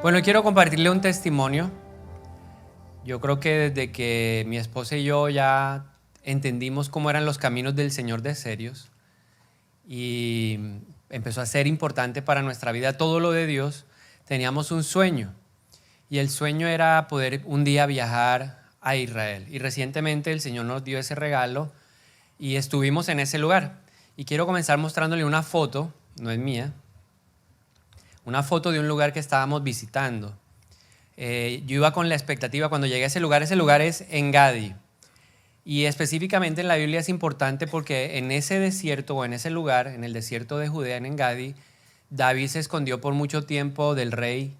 Bueno, quiero compartirle un testimonio. Yo creo que desde que mi esposa y yo ya entendimos cómo eran los caminos del Señor de serios y empezó a ser importante para nuestra vida todo lo de Dios, teníamos un sueño y el sueño era poder un día viajar a Israel. Y recientemente el Señor nos dio ese regalo y estuvimos en ese lugar. Y quiero comenzar mostrándole una foto, no es mía, una foto de un lugar que estábamos visitando. Yo iba con la expectativa, cuando llegué a ese lugar es Engadi. Y específicamente en la Biblia es importante porque en ese desierto o en ese lugar, en el desierto de Judea, en Engadi, David se escondió por mucho tiempo del rey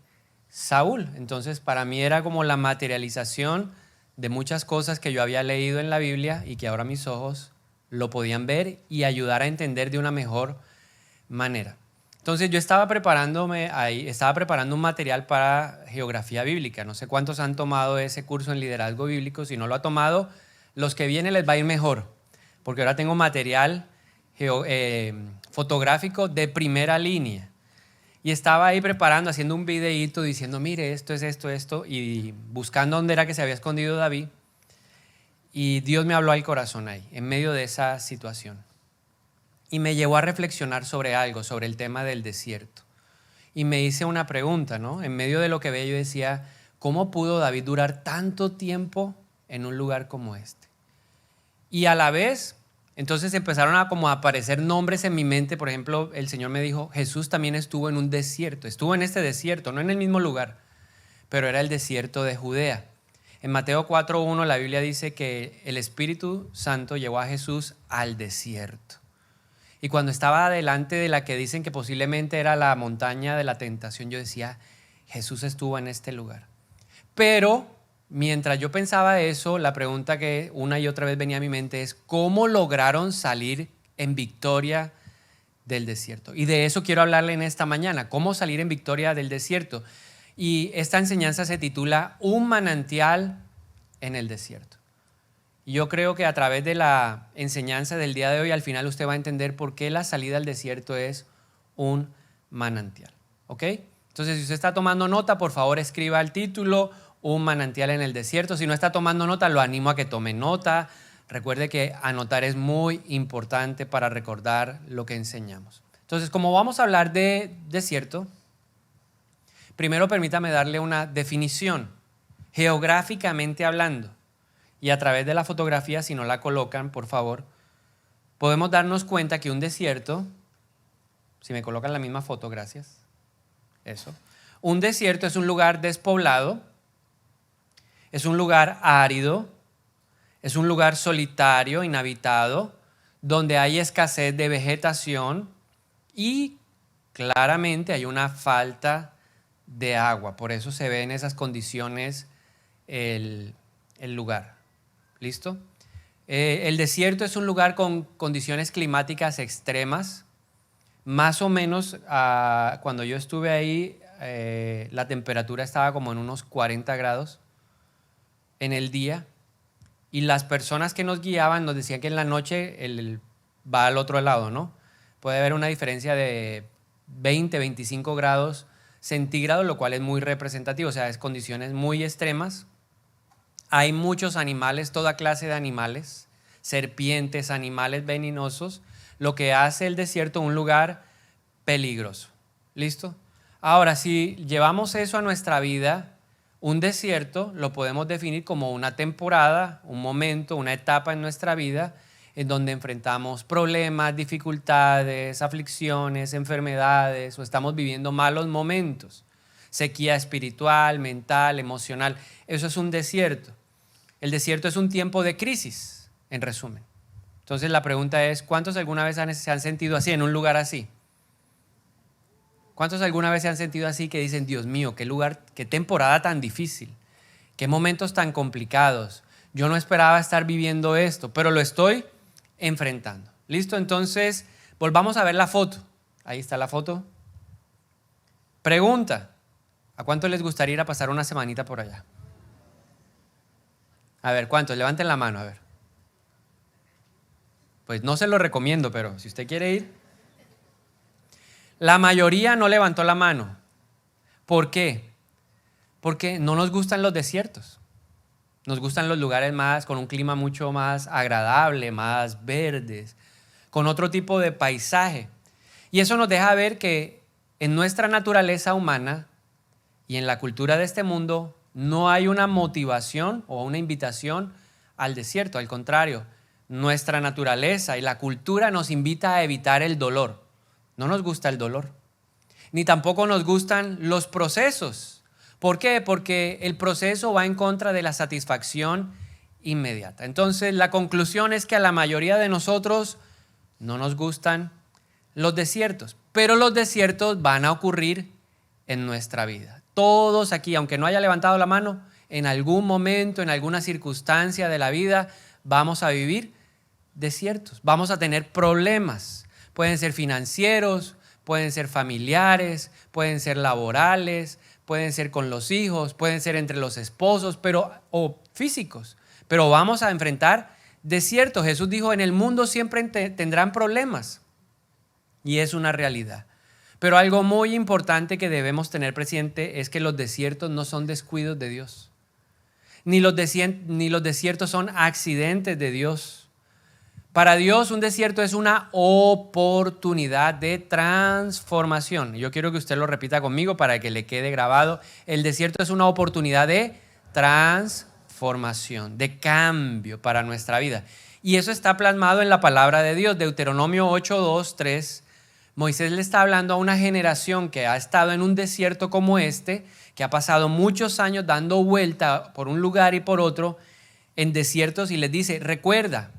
Saúl. Entonces para mí era como la materialización de muchas cosas que yo había leído en la Biblia y que ahora mis ojos lo podían ver y ayudar a entender de una mejor manera. Entonces yo estaba preparándome ahí, estaba preparando un material para geografía bíblica. No sé cuántos han tomado ese curso en liderazgo bíblico. Si no lo ha tomado, los que vienen les va a ir mejor, porque ahora tengo material fotográfico de primera línea. Y estaba ahí preparando, haciendo un videíto diciendo, mire, esto es esto, y buscando dónde era que se había escondido David. Y Dios me habló al corazón ahí, en medio de esa situación. Y me llevó a reflexionar sobre algo, sobre el tema del desierto. Y me hice una pregunta, ¿no? En medio de lo que veía yo decía, ¿cómo pudo David durar tanto tiempo en un lugar como este? Y a la vez, entonces empezaron a como a aparecer nombres en mi mente. Por ejemplo, el Señor me dijo, Jesús también estuvo en un desierto. Estuvo en este desierto, no en el mismo lugar, pero era el desierto de Judea. En Mateo 4:1 la Biblia dice que el Espíritu Santo llevó a Jesús al desierto. Y cuando estaba delante de la que dicen que posiblemente era la montaña de la tentación, yo decía, Jesús estuvo en este lugar. Pero mientras yo pensaba eso, la pregunta que una y otra vez venía a mi mente es, ¿cómo lograron salir en victoria del desierto? Y de eso quiero hablarle en esta mañana, cómo salir en victoria del desierto. Y esta enseñanza se titula Un manantial en el desierto. Y yo creo que a través de la enseñanza del día de hoy, al final usted va a entender por qué la salida al desierto es un manantial. ¿Ok? Entonces, si usted está tomando nota, por favor escriba el título, Un manantial en el desierto. Si no está tomando nota, lo animo a que tome nota. Recuerde que anotar es muy importante para recordar lo que enseñamos. Entonces, como vamos a hablar de desierto, primero permítame darle una definición, geográficamente hablando. Y a través de la fotografía, si no la colocan, por favor, podemos darnos cuenta que un desierto, si me colocan la misma foto, gracias, eso. Un desierto es un lugar despoblado, es un lugar árido, es un lugar solitario, inhabitado, donde hay escasez de vegetación y claramente hay una falta de agua. Por eso se ve en esas condiciones el lugar. ¿Listo? El desierto es un lugar con condiciones climáticas extremas. Más o menos cuando yo estuve ahí, la temperatura estaba como en unos 40 grados en el día. Y las personas que nos guiaban nos decían que en la noche va al otro lado, ¿no? Puede haber una diferencia de 20, 25 grados centígrados, lo cual es muy representativo. O sea, es condiciones muy extremas. Hay muchos animales, toda clase de animales, serpientes, animales venenosos, lo que hace el desierto un lugar peligroso. ¿Listo? Ahora, si llevamos eso a nuestra vida, un desierto lo podemos definir como una temporada, un momento, una etapa en nuestra vida en donde enfrentamos problemas, dificultades, aflicciones, enfermedades o estamos viviendo malos momentos, sequía espiritual, mental, emocional. Eso es un desierto. El desierto es un tiempo de crisis, en resumen. Entonces la pregunta es, ¿cuántos alguna vez se han sentido así, en un lugar así? ¿Cuántos alguna vez se han sentido así que dicen, Dios mío, qué lugar, qué temporada tan difícil, qué momentos tan complicados? Yo no esperaba estar viviendo esto, pero lo estoy enfrentando. ¿Listo? Entonces, volvamos a ver la foto. Ahí está la foto. Pregunta, ¿a cuánto les gustaría ir a pasar una semanita por allá? A ver, ¿cuántos? Levanten la mano, a ver. Pues no se lo recomiendo, pero si usted quiere ir. La mayoría no levantó la mano. ¿Por qué? Porque no nos gustan los desiertos. Nos gustan los lugares más, con un clima mucho más agradable, más verdes, con otro tipo de paisaje. Y eso nos deja ver que en nuestra naturaleza humana y en la cultura de este mundo no hay una motivación o una invitación al desierto. Al contrario, nuestra naturaleza y la cultura nos invita a evitar el dolor. No nos gusta el dolor, ni tampoco nos gustan los procesos. ¿Por qué? Porque el proceso va en contra de la satisfacción inmediata. Entonces, la conclusión es que a la mayoría de nosotros no nos gustan los desiertos, pero los desiertos van a ocurrir en nuestra vida. Todos aquí, aunque no haya levantado la mano, en algún momento, en alguna circunstancia de la vida, vamos a vivir desiertos, vamos a tener problemas. Pueden ser financieros, pueden ser familiares, pueden ser laborales, pueden ser con los hijos, pueden ser entre los esposos, o físicos. Pero vamos a enfrentar desiertos. Jesús dijo, en el mundo siempre tendrán problemas. Y es una realidad. Pero algo muy importante que debemos tener presente es que los desiertos no son descuidos de Dios. Ni los desiertos son accidentes de Dios. Para Dios un desierto es una oportunidad de transformación. Yo quiero que usted lo repita conmigo para que le quede grabado. El desierto es una oportunidad de transformación, de cambio para nuestra vida. Y eso está plasmado en la palabra de Dios. Deuteronomio 8, 2, 3. Moisés le está hablando a una generación que ha estado en un desierto como este, que ha pasado muchos años dando vuelta por un lugar y por otro en desiertos, y les dice, recuerda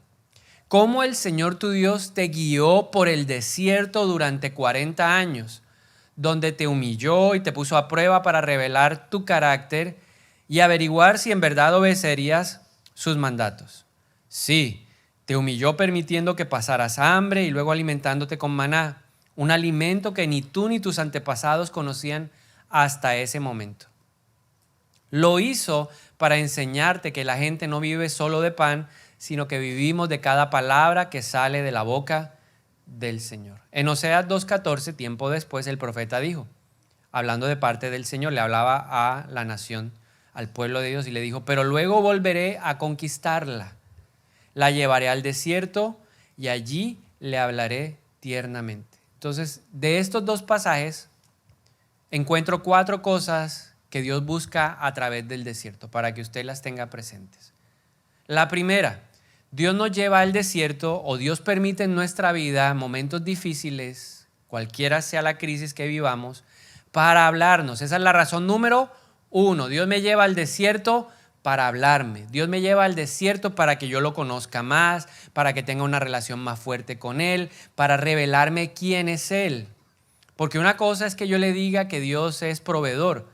cómo el Señor tu Dios te guió por el desierto durante 40 años, donde te humilló y te puso a prueba para revelar tu carácter y averiguar si en verdad obedecerías sus mandatos. Sí, te humilló permitiendo que pasaras hambre y luego alimentándote con maná, un alimento que ni tú ni tus antepasados conocían hasta ese momento. Lo hizo para enseñarte que la gente no vive solo de pan, sino que vivimos de cada palabra que sale de la boca del Señor. En Oseas 2:14, tiempo después, el profeta dijo, hablando de parte del Señor, le hablaba a la nación, al pueblo de Dios, y le dijo, pero luego volveré a conquistarla. La llevaré al desierto y allí le hablaré tiernamente. Entonces, de estos dos pasajes, encuentro 4 cosas que Dios busca a través del desierto, para que usted las tenga presentes. La primera, Dios nos lleva al desierto, o Dios permite en nuestra vida momentos difíciles, cualquiera sea la crisis que vivamos, para hablarnos. Esa es la razón número 1. Dios me lleva al desierto para hablarme. Dios me lleva al desierto para que yo lo conozca más, para que tenga una relación más fuerte con Él, para revelarme quién es Él. Porque una cosa es que yo le diga que Dios es proveedor,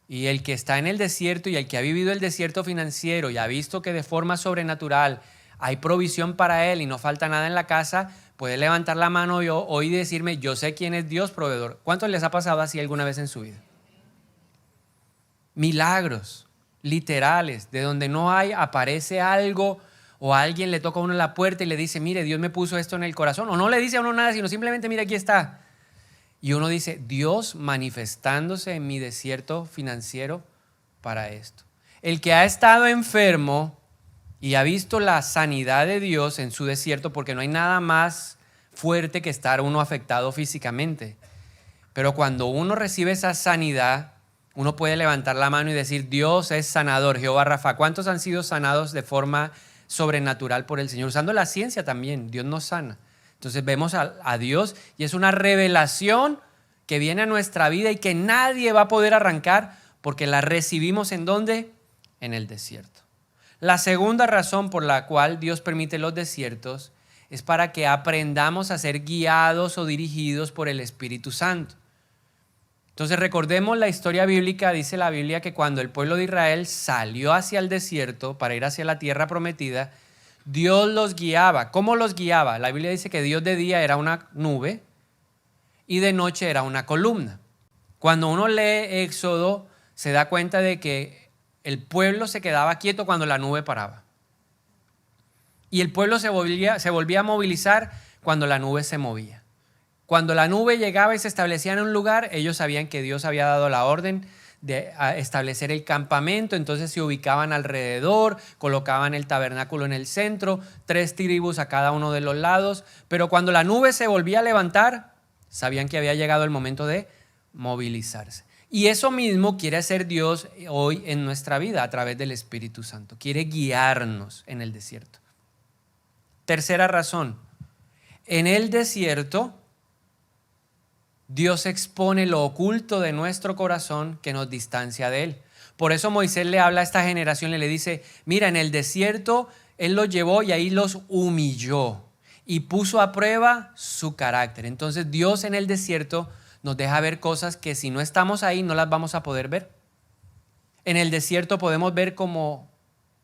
y el que está en el desierto y el que ha vivido el desierto financiero y ha visto que de forma sobrenatural hay provisión para él y no falta nada en la casa, puede levantar la mano hoy y decirme, yo sé quién es Dios proveedor. ¿Cuántos les ha pasado así alguna vez en su vida? Milagros literales, de donde no hay, aparece algo, o a alguien le toca a uno la puerta y le dice, mire, Dios me puso esto en el corazón, o no le dice a uno nada, sino simplemente, mire, aquí está. Y uno dice, Dios manifestándose en mi desierto financiero para esto. El que ha estado enfermo y ha visto la sanidad de Dios en su desierto, porque no hay nada más fuerte que estar uno afectado físicamente. Pero cuando uno recibe esa sanidad, uno puede levantar la mano y decir, Dios es sanador, Jehová Rafa. ¿Cuántos han sido sanados de forma sobrenatural por el Señor? Usando la ciencia también, Dios nos sana. Entonces vemos a Dios y es una revelación que viene a nuestra vida y que nadie va a poder arrancar porque la recibimos ¿en dónde? En el desierto. La segunda razón por la cual Dios permite los desiertos es para que aprendamos a ser guiados o dirigidos por el Espíritu Santo. Entonces recordemos la historia bíblica, dice la Biblia que cuando el pueblo de Israel salió hacia el desierto para ir hacia la tierra prometida, Dios los guiaba. ¿Cómo los guiaba? La Biblia dice que Dios de día era una nube y de noche era una columna. Cuando uno lee Éxodo, se da cuenta de que el pueblo se quedaba quieto cuando la nube paraba. Y el pueblo se volvía a movilizar cuando la nube se movía. Cuando la nube llegaba y se establecía en un lugar, ellos sabían que Dios había dado la orden a establecer el campamento. Entonces se ubicaban alrededor, colocaban el tabernáculo en el centro, 3 tribus a cada uno de los lados. Pero cuando la nube se volvía a levantar, sabían que había llegado el momento de movilizarse. Y eso mismo quiere hacer Dios hoy en nuestra vida a través del Espíritu Santo. Quiere guiarnos en el desierto. Tercera razón. En el desierto, Dios expone lo oculto de nuestro corazón que nos distancia de Él. Por eso Moisés le habla a esta generación y le dice, mira, en el desierto Él los llevó y ahí los humilló y puso a prueba su carácter. Entonces Dios en el desierto nos deja ver cosas que si no estamos ahí no las vamos a poder ver. En el desierto podemos ver como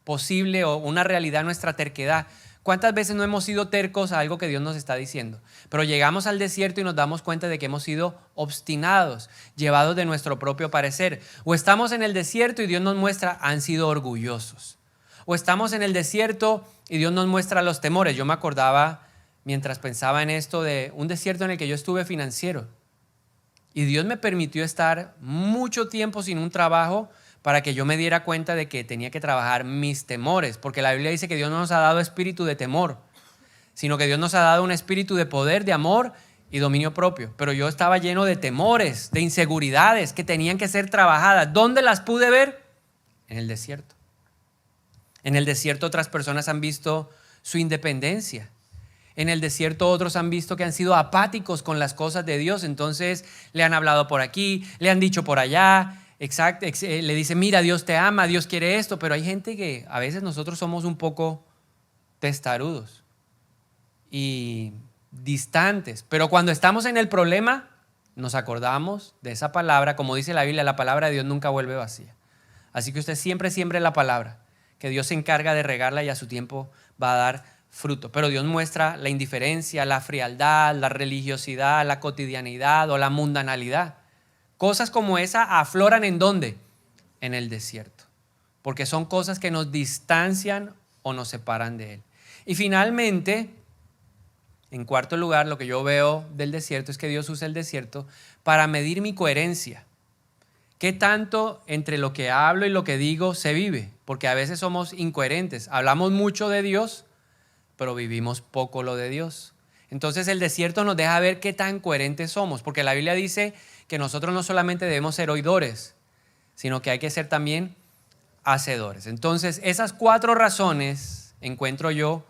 posible o una realidad nuestra terquedad. ¿Cuántas veces no hemos sido tercos a algo que Dios nos está diciendo? Pero llegamos al desierto y nos damos cuenta de que hemos sido obstinados, llevados de nuestro propio parecer. O estamos en el desierto y Dios nos muestra, han sido orgullosos. O estamos en el desierto y Dios nos muestra los temores. Yo me acordaba, mientras pensaba en esto, de un desierto en el que yo estuve financiero. Y Dios me permitió estar mucho tiempo sin un trabajo para que yo me diera cuenta de que tenía que trabajar mis temores, porque la Biblia dice que Dios no nos ha dado espíritu de temor, sino que Dios nos ha dado un espíritu de poder, de amor y dominio propio. Pero yo estaba lleno de temores, de inseguridades que tenían que ser trabajadas. ¿Dónde las pude ver? En el desierto. En el desierto otras personas han visto su independencia. En el desierto otros han visto que han sido apáticos con las cosas de Dios. Entonces le han hablado por aquí, le han dicho por allá. Exacto, le dice, mira, Dios te ama, Dios quiere esto, pero hay gente que a veces nosotros somos un poco testarudos y distantes, pero cuando estamos en el problema nos acordamos de esa palabra, como dice la Biblia, la palabra de Dios nunca vuelve vacía. Así que usted siempre siembre la palabra, que Dios se encarga de regarla y a su tiempo va a dar fruto. Pero Dios muestra la indiferencia, la frialdad, la religiosidad, la cotidianidad o la mundanalidad. Cosas como esa afloran ¿en dónde? En el desierto. Porque son cosas que nos distancian o nos separan de Él. Y finalmente, en cuarto lugar, lo que yo veo del desierto es que Dios usa el desierto para medir mi coherencia. ¿Qué tanto entre lo que hablo y lo que digo se vive? Porque a veces somos incoherentes. Hablamos mucho de Dios, pero vivimos poco lo de Dios. Entonces el desierto nos deja ver qué tan coherentes somos. Porque la Biblia dice que nosotros no solamente debemos ser oidores, sino que hay que ser también hacedores. Entonces, esas 4 razones encuentro yo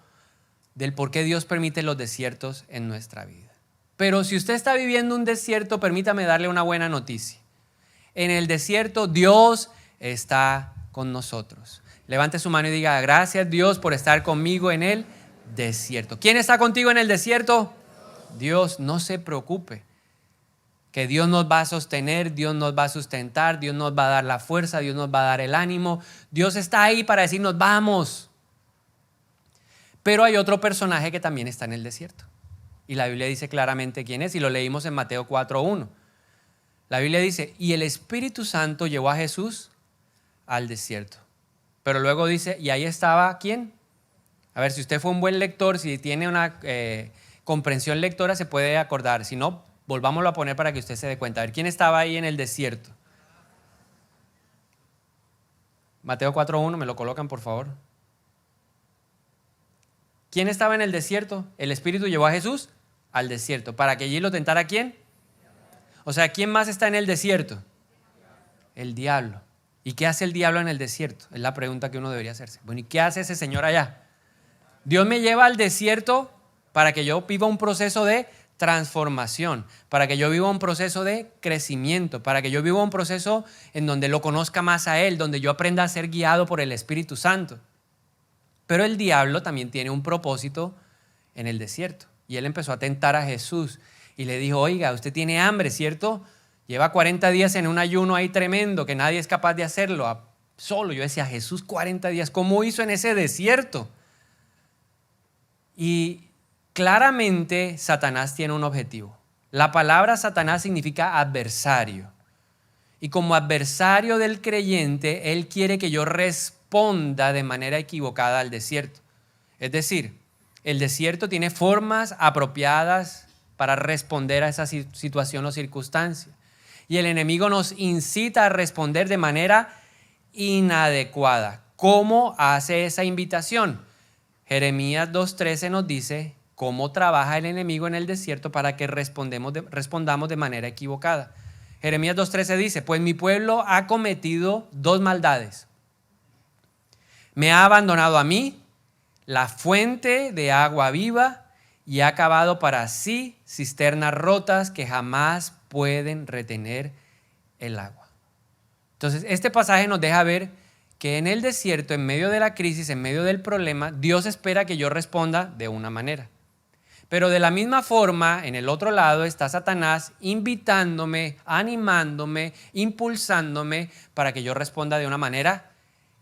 del por qué Dios permite los desiertos en nuestra vida. Pero si usted está viviendo un desierto, permítame darle una buena noticia. En el desierto, Dios está con nosotros. Levante su mano y diga, gracias Dios por estar conmigo en el desierto. ¿Quién está contigo en el desierto? Dios, no se preocupe. Que Dios nos va a sostener, Dios nos va a sustentar, Dios nos va a dar la fuerza, Dios nos va a dar el ánimo. Dios está ahí para decirnos, vamos. Pero hay otro personaje que también está en el desierto. Y la Biblia dice claramente quién es, y lo leímos en Mateo 4:1. La Biblia dice, y el Espíritu Santo llevó a Jesús al desierto. Pero luego dice, y ahí estaba, ¿quién? A ver, si usted fue un buen lector, si tiene una comprensión lectora, se puede acordar. Si no, volvámoslo a poner para que usted se dé cuenta. A ver, ¿quién estaba ahí en el desierto? Mateo 4:1, ¿me lo colocan, por favor? ¿Quién estaba en el desierto? El Espíritu llevó a Jesús al desierto. ¿Para que allí lo tentara quién? O sea, ¿quién más está en el desierto? El diablo. ¿Y qué hace el diablo en el desierto? Es la pregunta que uno debería hacerse. Bueno, ¿y qué hace ese señor allá? Dios me lleva al desierto para que yo viva un proceso de transformación, para que yo viva un proceso de crecimiento, para que yo viva un proceso en donde lo conozca más a Él, donde yo aprenda a ser guiado por el Espíritu Santo. Pero el diablo también tiene un propósito en el desierto. Y él empezó a tentar a Jesús y le dijo, oiga, usted tiene hambre, ¿cierto? Lleva 40 días en un ayuno ahí tremendo que nadie es capaz de hacerlo solo. Yo decía, Jesús 40 días, ¿cómo hizo en ese desierto? Y claramente Satanás tiene un objetivo. La palabra Satanás significa adversario. Y como adversario del creyente, él quiere que yo responda de manera equivocada al desierto. Es decir, el desierto tiene formas apropiadas para responder a esa situación o circunstancia. y el enemigo nos incita a responder de manera inadecuada. ¿Cómo hace esa invitación? Jeremías 2:13 nos dice cómo trabaja el enemigo en el desierto para que respondamos de manera equivocada. Jeremías 2:13 dice, pues mi pueblo ha cometido dos maldades. Me ha abandonado a mí, la fuente de agua viva, y ha cavado para sí cisternas rotas que jamás pueden retener el agua. Entonces, este pasaje nos deja ver que en el desierto, en medio de la crisis, en medio del problema, Dios espera que yo responda de una manera. Pero de la misma forma, en el otro lado está Satanás invitándome, animándome, impulsándome para que yo responda de una manera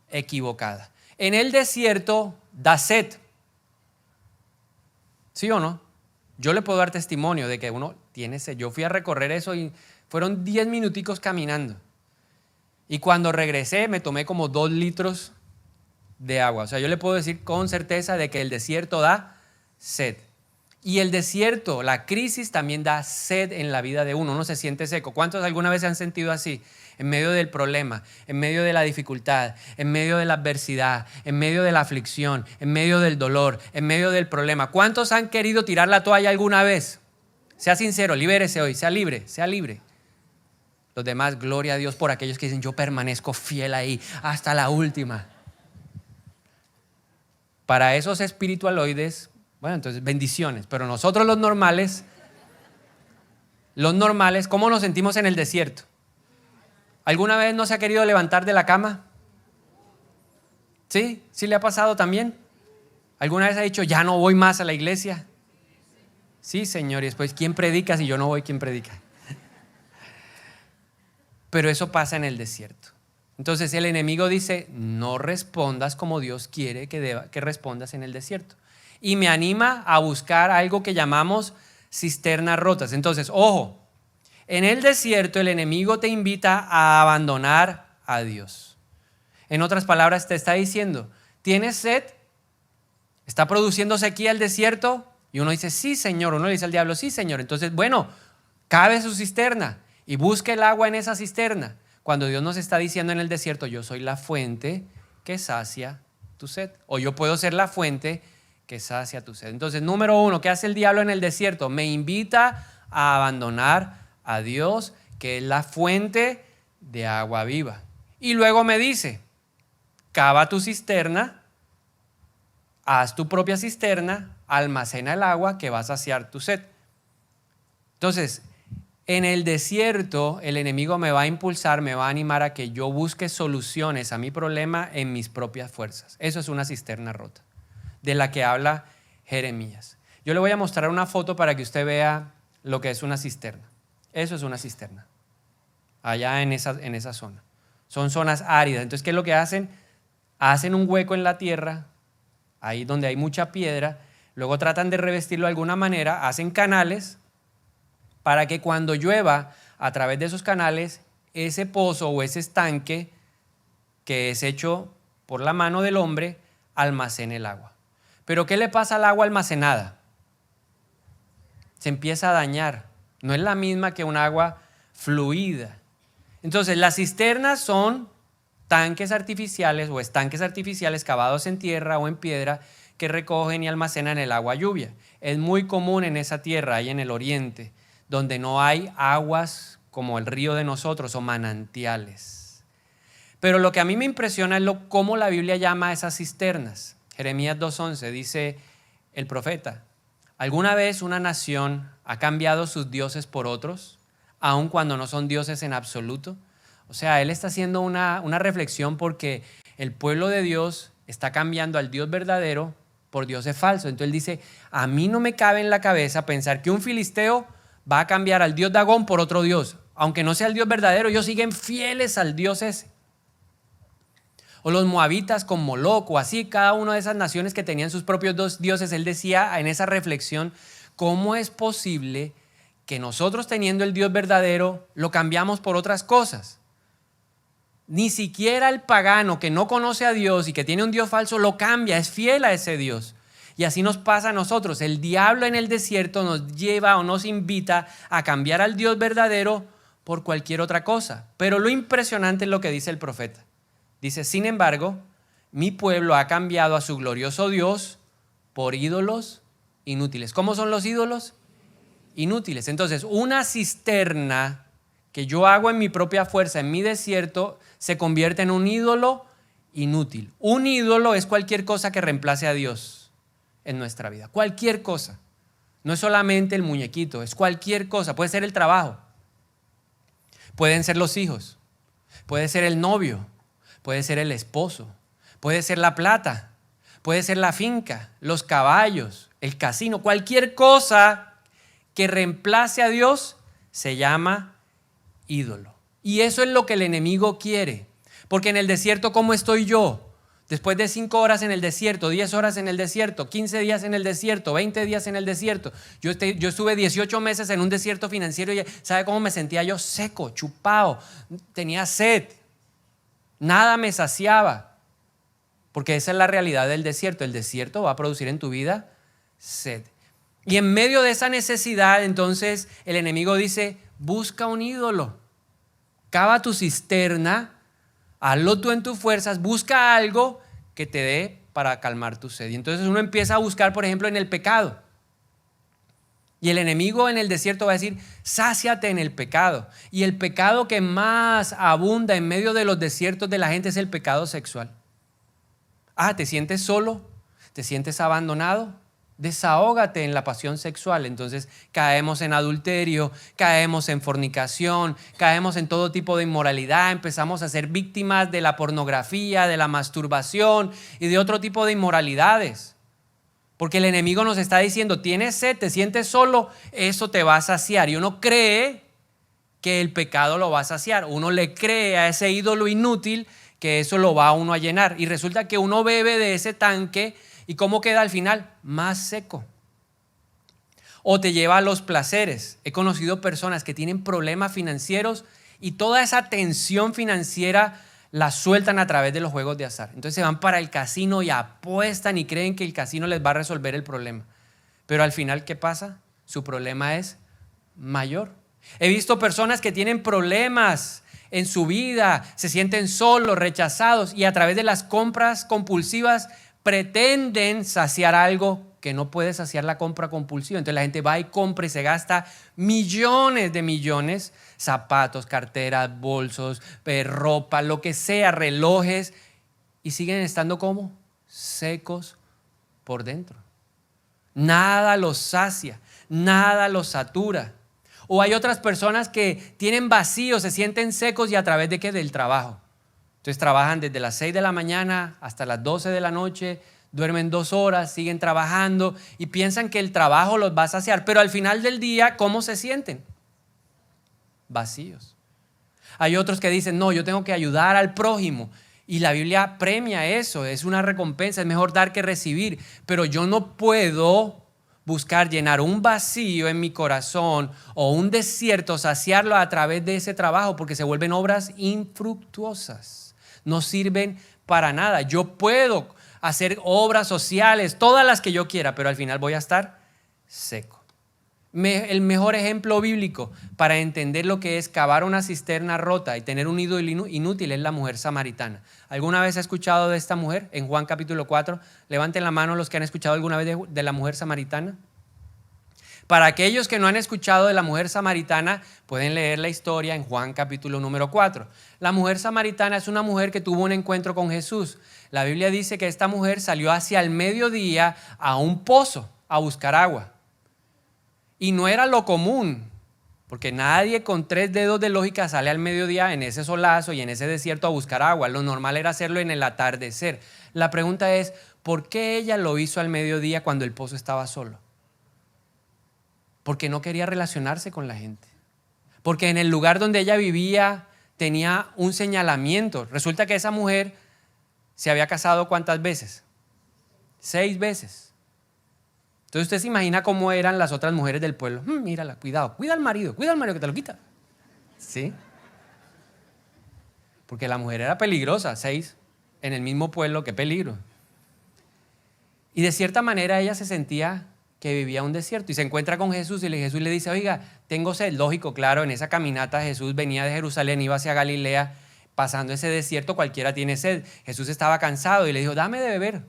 equivocada. En el desierto da sed. ¿Sí o no? Yo le puedo dar testimonio de que uno tiene sed. Yo fui a recorrer eso y fueron 10 minuticos caminando. Y cuando regresé me tomé como 2 litros de agua. O sea, yo le puedo decir con certeza de que el desierto da sed. Y el desierto, la crisis también da sed en la vida de uno. Uno se siente seco. ¿Cuántos alguna vez se han sentido así? En medio del problema, en medio de la dificultad, en medio de la adversidad, en medio de la aflicción, en medio del dolor, en medio del problema. ¿Cuántos han querido tirar la toalla alguna vez? Sea sincero, libérese hoy, sea libre, sea libre. Los demás, gloria a Dios por aquellos que dicen, yo permanezco fiel ahí hasta la última. Para esos espiritualoides, bueno, entonces bendiciones. Pero nosotros los normales, ¿cómo nos sentimos en el desierto? ¿Alguna vez no se ha querido levantar de la cama? ¿Sí? ¿Sí le ha pasado también? ¿Alguna vez ha dicho, ya no voy más a la iglesia? Sí, Señor, y después, ¿quién predica? Si yo no voy, ¿quién predica? Pero eso pasa en el desierto. Entonces el enemigo dice, no respondas como Dios quiere que respondas en el desierto. Y me anima a buscar algo que llamamos cisternas rotas. Entonces, ojo, en el desierto el enemigo te invita a abandonar a Dios. En otras palabras, te está diciendo, ¿tienes sed? ¿Está produciendo sequía el desierto? Y uno dice, sí, Señor. Uno le dice al diablo, sí, Señor. Entonces, bueno, cabe su cisterna y busque el agua en esa cisterna. Cuando Dios nos está diciendo en el desierto, yo soy la fuente que sacia tu sed. O yo puedo ser la fuente que sacia tu sed. Entonces, número 1, ¿qué hace el diablo en el desierto? Me invita a abandonar a Dios, que es la fuente de agua viva. Y luego me dice, cava tu cisterna, haz tu propia cisterna, almacena el agua que va a saciar tu sed. Entonces, en el desierto, el enemigo me va a impulsar, me va a animar a que yo busque soluciones a mi problema en mis propias fuerzas. Eso es una cisterna rota, de la que habla Jeremías. Yo le voy a mostrar una foto para que usted vea lo que es una cisterna. Eso es una cisterna, allá en esa zona. Son zonas áridas. Entonces, ¿qué es lo que hacen? Hacen un hueco en la tierra, ahí donde hay mucha piedra, luego tratan de revestirlo de alguna manera, hacen canales para que cuando llueva a través de esos canales, ese pozo o ese estanque que es hecho por la mano del hombre, almacene el agua. Pero ¿qué le pasa al agua almacenada? Se empieza a dañar. No es la misma que un agua fluida. Entonces, las cisternas son tanques artificiales o estanques artificiales cavados en tierra o en piedra que recogen y almacenan el agua lluvia. Es muy común en esa tierra, ahí en el oriente, donde no hay aguas como el río de nosotros o manantiales. Pero lo que a mí me impresiona es cómo la Biblia llama a esas cisternas. Jeremías 2:11 dice el profeta, ¿alguna vez una nación ha cambiado sus dioses por otros, aun cuando no son dioses en absoluto? O sea, él está haciendo una reflexión porque el pueblo de Dios está cambiando al Dios verdadero por dioses falsos. Entonces él dice, a mí no me cabe en la cabeza pensar que un filisteo va a cambiar al dios Dagón por otro dios. Aunque no sea el dios verdadero, ellos siguen fieles al dios ese. O los moabitas con Moloc, o así, cada una de esas naciones que tenían sus propios dos dioses. Él decía en esa reflexión, ¿cómo es posible que nosotros teniendo el Dios verdadero lo cambiamos por otras cosas? Ni siquiera el pagano que no conoce a Dios y que tiene un Dios falso lo cambia, es fiel a ese Dios. Y así nos pasa a nosotros. El diablo en el desierto nos lleva o nos invita a cambiar al Dios verdadero por cualquier otra cosa. Pero lo impresionante es lo que dice el profeta. Dice, sin embargo, mi pueblo ha cambiado a su glorioso Dios por ídolos inútiles. ¿Cómo son los ídolos? Inútiles. Entonces, una cisterna que yo hago en mi propia fuerza, en mi desierto, se convierte en un ídolo inútil. Un ídolo es cualquier cosa que reemplace a Dios en nuestra vida. Cualquier cosa. No es solamente el muñequito, es cualquier cosa. Puede ser el trabajo, pueden ser los hijos, puede ser el novio, puede ser el esposo, puede ser la plata, puede ser la finca, los caballos, el casino. Cualquier cosa que reemplace a Dios se llama ídolo. Y eso es lo que el enemigo quiere. Porque en el desierto, ¿cómo estoy yo? Después de 5 horas en el desierto, 10 horas en el desierto, 15 días en el desierto, 20 días en el desierto. Yo estuve 18 meses en un desierto financiero y ¿sabe cómo me sentía yo? Seco, chupado, tenía sed. Nada me saciaba. Porque esa es la realidad del desierto. El desierto va a producir en tu vida sed. Y en medio de esa necesidad, entonces, el enemigo dice, busca un ídolo. Cava tu cisterna, hazlo tú en tus fuerzas, busca algo que te dé para calmar tu sed. Y entonces uno empieza a buscar, por ejemplo, en el pecado. Y el enemigo en el desierto va a decir, sáciate en el pecado. Y el pecado que más abunda en medio de los desiertos de la gente es el pecado sexual. ¿Te sientes solo? ¿Te sientes abandonado? Desahógate en la pasión sexual. Entonces caemos en adulterio, caemos en fornicación, caemos en todo tipo de inmoralidad, empezamos a ser víctimas de la pornografía, de la masturbación y de otro tipo de inmoralidades. Porque el enemigo nos está diciendo, tienes sed, te sientes solo, eso te va a saciar. Y uno cree que el pecado lo va a saciar. Uno le cree a ese ídolo inútil que eso lo va a uno a llenar. Y resulta que uno bebe de ese tanque. ¿Y cómo queda al final? Más seco. O te lleva a los placeres. He conocido personas que tienen problemas financieros y toda esa tensión financiera la sueltan a través de los juegos de azar. Entonces se van para el casino y apuestan y creen que el casino les va a resolver el problema. Pero al final, ¿qué pasa? Su problema es mayor. He visto personas que tienen problemas en su vida, se sienten solos, rechazados y a través de las compras compulsivas pretenden saciar algo que no puede saciar la compra compulsiva. Entonces la gente va y compra y se gasta millones de millones, zapatos, carteras, bolsos, ropa, lo que sea, relojes, y siguen estando como secos por dentro. Nada los sacia, nada los satura. O hay otras personas que tienen vacío, se sienten secos y a través de ¿qué? Del trabajo. Entonces trabajan desde las 6 de la mañana hasta las 12 de la noche, duermen 2 horas, siguen trabajando y piensan que el trabajo los va a saciar. Pero al final del día, ¿cómo se sienten? Vacíos. Hay otros que dicen, no, yo tengo que ayudar al prójimo. Y la Biblia premia eso, es una recompensa, es mejor dar que recibir. Pero yo no puedo buscar llenar un vacío en mi corazón o un desierto, saciarlo a través de ese trabajo, porque se vuelven obras infructuosas. No sirven para nada. Yo puedo hacer obras sociales, todas las que yo quiera, pero al final voy a estar seco. El mejor ejemplo bíblico para entender lo que es cavar una cisterna rota y tener un ídolo inútil es la mujer samaritana. ¿Alguna vez ha escuchado de esta mujer? En Juan capítulo 4, levanten la mano los que han escuchado alguna vez de la mujer samaritana. Para aquellos que no han escuchado de la mujer samaritana, pueden leer la historia en Juan capítulo número 4. La mujer samaritana es una mujer que tuvo un encuentro con Jesús. La Biblia dice que esta mujer salió hacia el mediodía a un pozo a buscar agua. Y no era lo común, porque nadie con 3 dedos de lógica sale al mediodía en ese solazo y en ese desierto a buscar agua. Lo normal era hacerlo en el atardecer. La pregunta es, ¿por qué ella lo hizo al mediodía cuando el pozo estaba solo? Porque no quería relacionarse con la gente. Porque en el lugar donde ella vivía tenía un señalamiento. Resulta que esa mujer se había casado ¿cuántas veces? 6 veces. Entonces usted se imagina cómo eran las otras mujeres del pueblo. Mírala, cuidado, cuida al marido que te lo quita. ¿Sí? Porque la mujer era peligrosa, 6 en el mismo pueblo, qué peligro. Y de cierta manera ella se sentía que vivía en un desierto y se encuentra con Jesús y Jesús le dice, oiga, tengo sed. Lógico, claro, en esa caminata Jesús venía de Jerusalén, iba hacia Galilea, pasando ese desierto cualquiera tiene sed. Jesús estaba cansado y le dijo, dame de beber.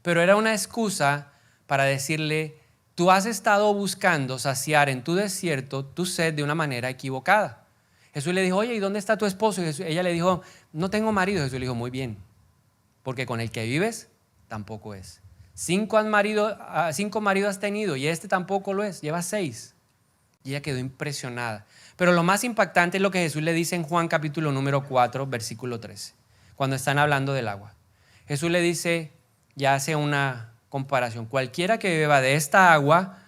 Pero era una excusa para decirle, tú has estado buscando saciar en tu desierto tu sed de una manera equivocada. Jesús le dijo, oye, ¿y dónde está tu esposo? Y ella le dijo, no tengo marido. Jesús le dijo, muy bien, porque con el que vives tampoco es. 5 maridos has tenido y este tampoco lo es, lleva 6. Y ella quedó impresionada. Pero lo más impactante es lo que Jesús le dice en Juan capítulo número 4, versículo 13, cuando están hablando del agua. Jesús le dice, ya hace una comparación, cualquiera que beba de esta agua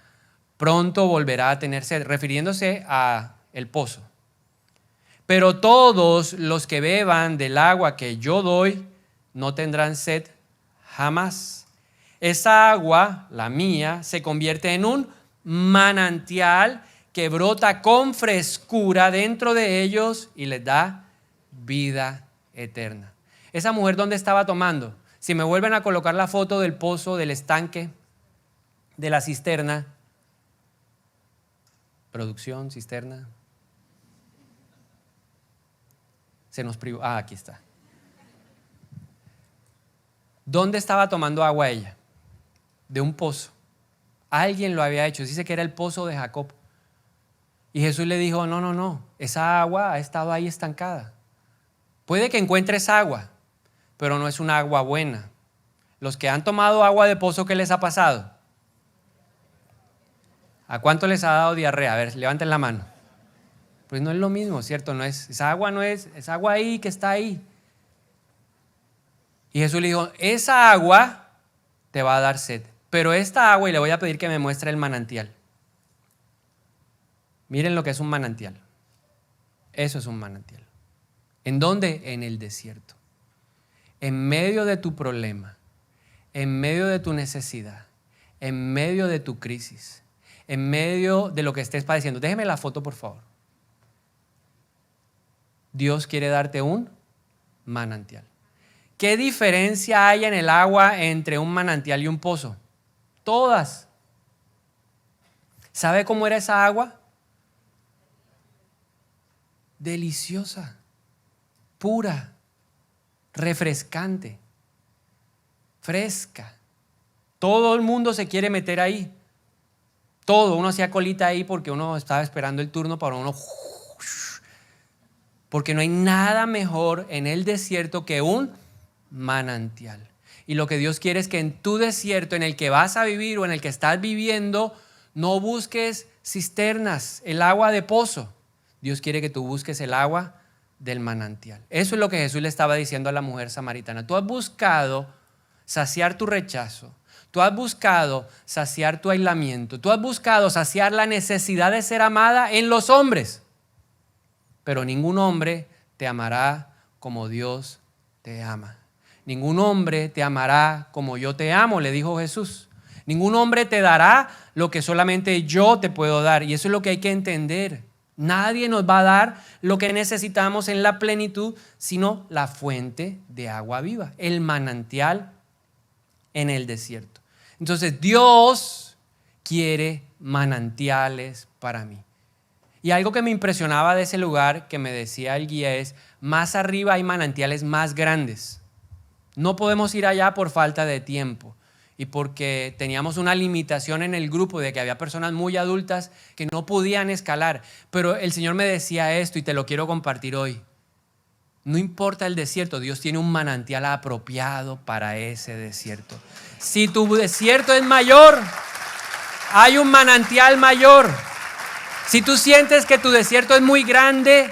pronto volverá a tener sed, refiriéndose a el pozo. Pero todos los que beban del agua que yo doy no tendrán sed jamás. Esa agua, la mía, se convierte en un manantial que brota con frescura dentro de ellos y les da vida eterna. Esa mujer, ¿dónde estaba tomando? Si me vuelven a colocar la foto del pozo, del estanque, de la cisterna. Producción, cisterna. Se nos privó. Ah, aquí está. ¿Dónde estaba tomando agua ella? De un pozo. Alguien lo había hecho. Dice que era el pozo de Jacob. Y Jesús le dijo, no, esa agua ha estado ahí estancada. Puede que encuentres agua, pero no es una agua buena. Los que han tomado agua de pozo, ¿qué les ha pasado? ¿A cuánto les ha dado diarrea? A ver, levanten la mano. Pues no es lo mismo, ¿cierto? No es, esa agua no es, esa agua ahí que está ahí. Y Jesús le dijo, esa agua te va a dar sed. Pero esta agua, y le voy a pedir que me muestre el manantial. Miren lo que es un manantial. Eso es un manantial. ¿En dónde? En el desierto. En medio de tu problema, en medio de tu necesidad, en medio de tu crisis, en medio de lo que estés padeciendo. Déjeme la foto, por favor. Dios quiere darte un manantial. ¿Qué diferencia hay en el agua entre un manantial y un pozo? Todas. ¿Sabe cómo era esa agua? Deliciosa, pura, refrescante, fresca. Todo el mundo se quiere meter ahí. Todo, uno hacía colita ahí porque uno estaba esperando el turno para uno. Porque no hay nada mejor en el desierto que un manantial. Y lo que Dios quiere es que en tu desierto, en el que vas a vivir o en el que estás viviendo, no busques cisternas, el agua de pozo. Dios quiere que tú busques el agua del manantial. Eso es lo que Jesús le estaba diciendo a la mujer samaritana. Tú has buscado saciar tu rechazo. Tú has buscado saciar tu aislamiento. Tú has buscado saciar la necesidad de ser amada en los hombres. Pero ningún hombre te amará como Dios te ama. Ningún hombre te amará como yo te amo, le dijo Jesús. Ningún hombre te dará lo que solamente yo te puedo dar. Y eso es lo que hay que entender. Nadie nos va a dar lo que necesitamos en la plenitud, sino la fuente de agua viva, el manantial en el desierto. Entonces Dios quiere manantiales para mí. Y algo que me impresionaba de ese lugar, que me decía el guía, es más arriba hay manantiales más grandes. No podemos ir allá por falta de tiempo y porque teníamos una limitación en el grupo de que había personas muy adultas que no podían escalar. Pero el Señor me decía esto y te lo quiero compartir hoy. No importa el desierto, Dios tiene un manantial apropiado para ese desierto. Si tu desierto es mayor, hay un manantial mayor. Si tú sientes que tu desierto es muy grande,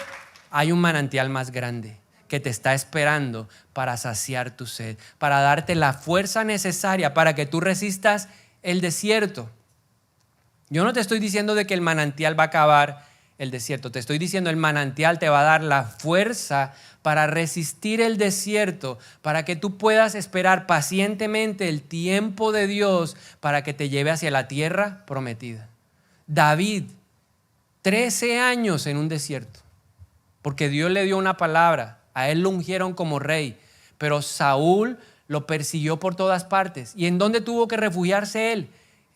hay un manantial más grande que te está esperando para saciar tu sed, para darte la fuerza necesaria para que tú resistas el desierto. Yo no te estoy diciendo de que el manantial va a acabar el desierto, te estoy diciendo el manantial te va a dar la fuerza para resistir el desierto, para que tú puedas esperar pacientemente el tiempo de Dios para que te lleve hacia la tierra prometida. David, 13 años en un desierto, porque Dios le dio una palabra. A él lo ungieron como rey, pero Saúl lo persiguió por todas partes. ¿Y en dónde tuvo que refugiarse él?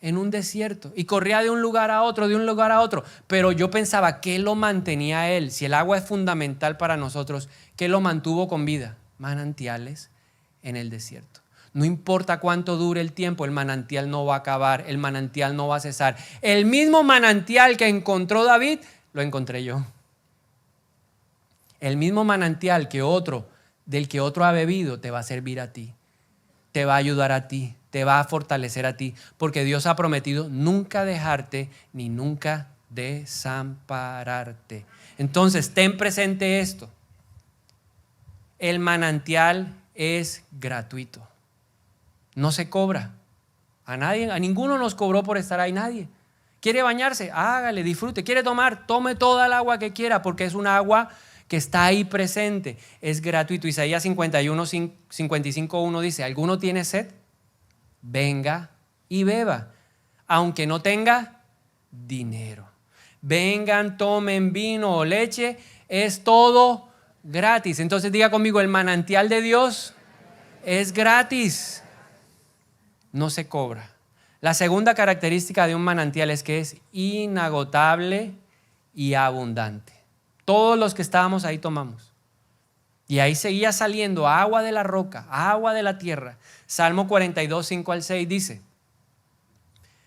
en un desierto y corría de un lugar a otro, de un lugar a otro. Pero yo pensaba, ¿qué lo mantenía a él? Si el agua es fundamental para nosotros, ¿qué lo mantuvo con vida? Manantiales en el desierto. No importa cuánto dure el tiempo, el manantial no va a acabar, el manantial no va a cesar. El mismo manantial que encontró David, lo encontré yo. El mismo manantial del que otro ha bebido, te va a servir a ti, te va a ayudar a ti, te va a fortalecer a ti, porque Dios ha prometido nunca dejarte ni nunca desampararte. Entonces, ten presente esto. El manantial es gratuito. No se cobra. A nadie, a ninguno nos cobró por estar ahí, nadie. ¿Quiere bañarse? Hágale, disfrute. ¿Quiere tomar? Tome toda el agua que quiera, porque es un agua que está ahí presente. Es gratuito. Isaías 55:1 dice, ¿alguno tiene sed? Venga y beba, aunque no tenga dinero. Vengan, tomen vino o leche, es todo gratis. Entonces diga conmigo, el manantial de Dios es gratis. No se cobra. La segunda característica de un manantial es que es inagotable y abundante. Todos los que estábamos ahí tomamos. Y ahí seguía saliendo agua de la roca, agua de la tierra. Salmo 42:5-6 dice,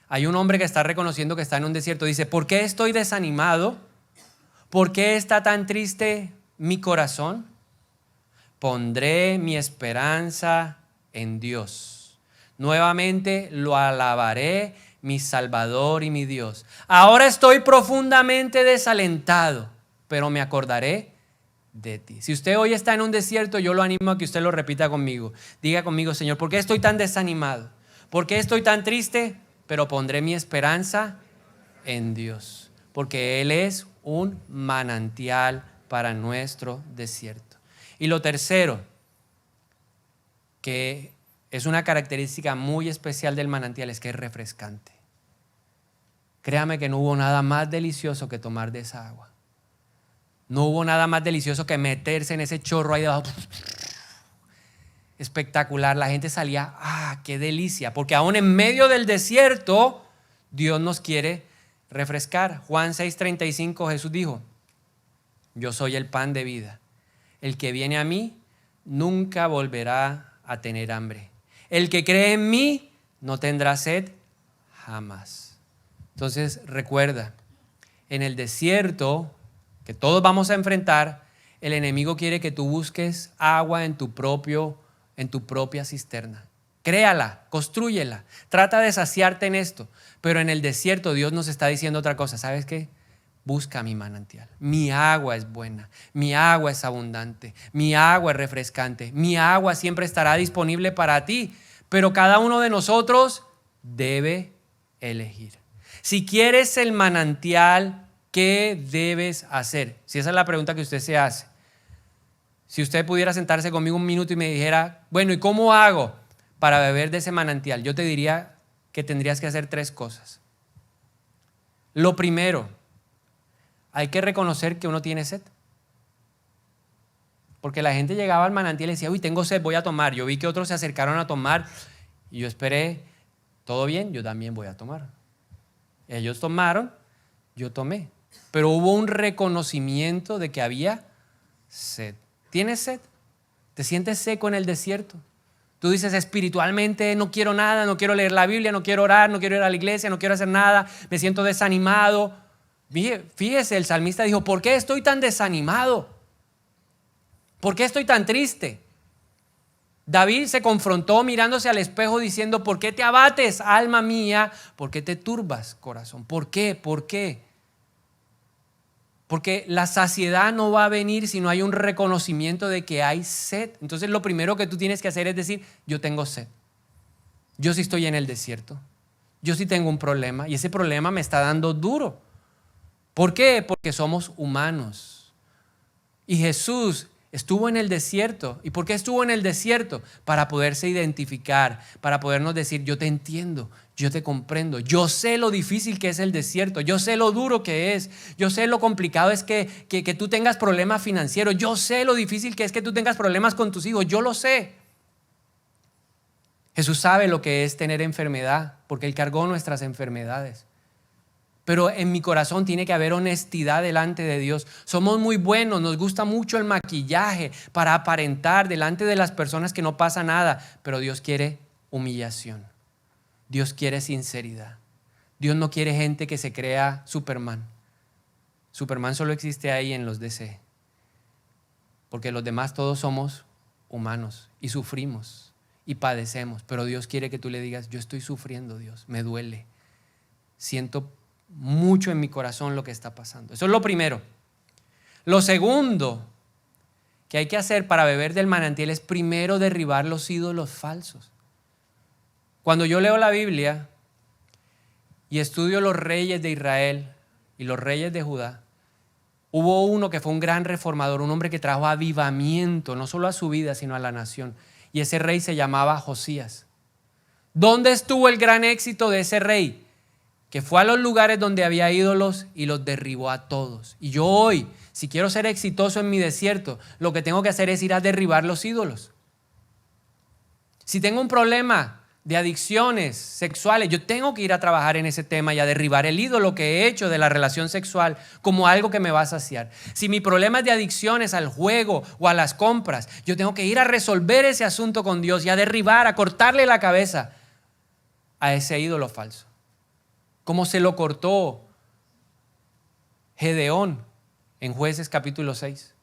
hay un hombre que está reconociendo que está en un desierto. Dice, ¿por qué estoy desanimado? ¿Por qué está tan triste mi corazón? Pondré mi esperanza en Dios. Nuevamente lo alabaré, mi Salvador y mi Dios. Ahora estoy profundamente desalentado, pero me acordaré de ti. Si usted hoy está en un desierto, yo lo animo a que usted lo repita conmigo. Diga conmigo, Señor, ¿por qué estoy tan desanimado? ¿Por qué estoy tan triste? Pero pondré mi esperanza en Dios, porque Él es un manantial para nuestro desierto. Y lo tercero, que es una característica muy especial del manantial, es que es refrescante. Créame que no hubo nada más delicioso que tomar de esa agua. No hubo nada más delicioso que meterse en ese chorro ahí debajo. Espectacular. La gente salía, qué delicia. Porque aún en medio del desierto, Dios nos quiere refrescar. Juan 6:35, Jesús dijo, yo soy el pan de vida. El que viene a mí nunca volverá a tener hambre. El que cree en mí no tendrá sed jamás. Entonces recuerda, en el desierto que todos vamos a enfrentar, el enemigo quiere que tú busques agua en tu propia cisterna. Créala, constrúyela, trata de saciarte en esto. Pero en el desierto Dios nos está diciendo otra cosa. ¿Sabes qué? Busca mi manantial. Mi agua es buena, mi agua es abundante, mi agua es refrescante, mi agua siempre estará disponible para ti. Pero cada uno de nosotros debe elegir. Si quieres el manantial, ¿qué debes hacer? Si esa es la pregunta que usted se hace. Si usted pudiera sentarse conmigo un minuto y me dijera, bueno, ¿y cómo hago para beber de ese manantial? Yo te diría que tendrías que hacer 3 cosas. Lo primero, hay que reconocer que uno tiene sed. Porque la gente llegaba al manantial y decía, uy, tengo sed, voy a tomar. Yo vi que otros se acercaron a tomar y yo esperé, todo bien, yo también voy a tomar. Ellos tomaron, yo tomé. Pero hubo un reconocimiento de que había sed. ¿Tienes sed? ¿Te sientes seco en el desierto? Tú dices, espiritualmente no quiero nada, no quiero leer la Biblia, no quiero orar, no quiero ir a la iglesia, no quiero hacer nada, me siento desanimado. Fíjese, el salmista dijo, ¿por qué estoy tan desanimado? ¿Por qué estoy tan triste? David se confrontó mirándose al espejo diciendo, ¿por qué te abates, alma mía? ¿Por qué te turbas, corazón? ¿Por qué? ¿Por qué? Porque la saciedad no va a venir si no hay un reconocimiento de que hay sed. Entonces lo primero que tú tienes que hacer es decir, yo tengo sed. Yo sí estoy en el desierto. Yo sí tengo un problema y ese problema me está dando duro. ¿Por qué? Porque somos humanos. Y Jesús estuvo en el desierto. ¿Y por qué estuvo en el desierto? Para poderse identificar, para podernos decir, yo te entiendo, yo te comprendo, yo sé lo difícil que es el desierto, yo sé lo duro que es, yo sé lo complicado es que tú tengas problemas financieros, yo sé lo difícil que es que tú tengas problemas con tus hijos, yo lo sé. Jesús sabe lo que es tener enfermedad, porque Él cargó nuestras enfermedades. Pero en mi corazón tiene que haber honestidad delante de Dios. Somos muy buenos, nos gusta mucho el maquillaje para aparentar delante de las personas que no pasa nada. Pero Dios quiere humillación. Dios quiere sinceridad. Dios no quiere gente que se crea Superman. Superman solo existe ahí en los DC. Porque los demás todos somos humanos y sufrimos y padecemos. Pero Dios quiere que tú le digas, yo estoy sufriendo, Dios, me duele. Siento mucho en mi corazón lo que está pasando. Eso es lo primero. Lo segundo que hay que hacer para beber del manantial es primero derribar los ídolos falsos. Cuando yo leo la Biblia y estudio los reyes de Israel y los reyes de Judá, hubo uno que fue un gran reformador, un hombre que trajo avivamiento, no solo a su vida, sino a la nación. Y ese rey se llamaba Josías. ¿Dónde estuvo el gran éxito de ese rey? Que fue a los lugares donde había ídolos y los derribó a todos. Y yo hoy, si quiero ser exitoso en mi desierto, lo que tengo que hacer es ir a derribar los ídolos. Si tengo un problema de adicciones sexuales, yo tengo que ir a trabajar en ese tema y a derribar el ídolo que he hecho de la relación sexual como algo que me va a saciar. Si mi problema es de adicciones al juego o a las compras, yo tengo que ir a resolver ese asunto con Dios y a derribar, a cortarle la cabeza a ese ídolo falso. Como se lo cortó Gedeón en Jueces capítulo 6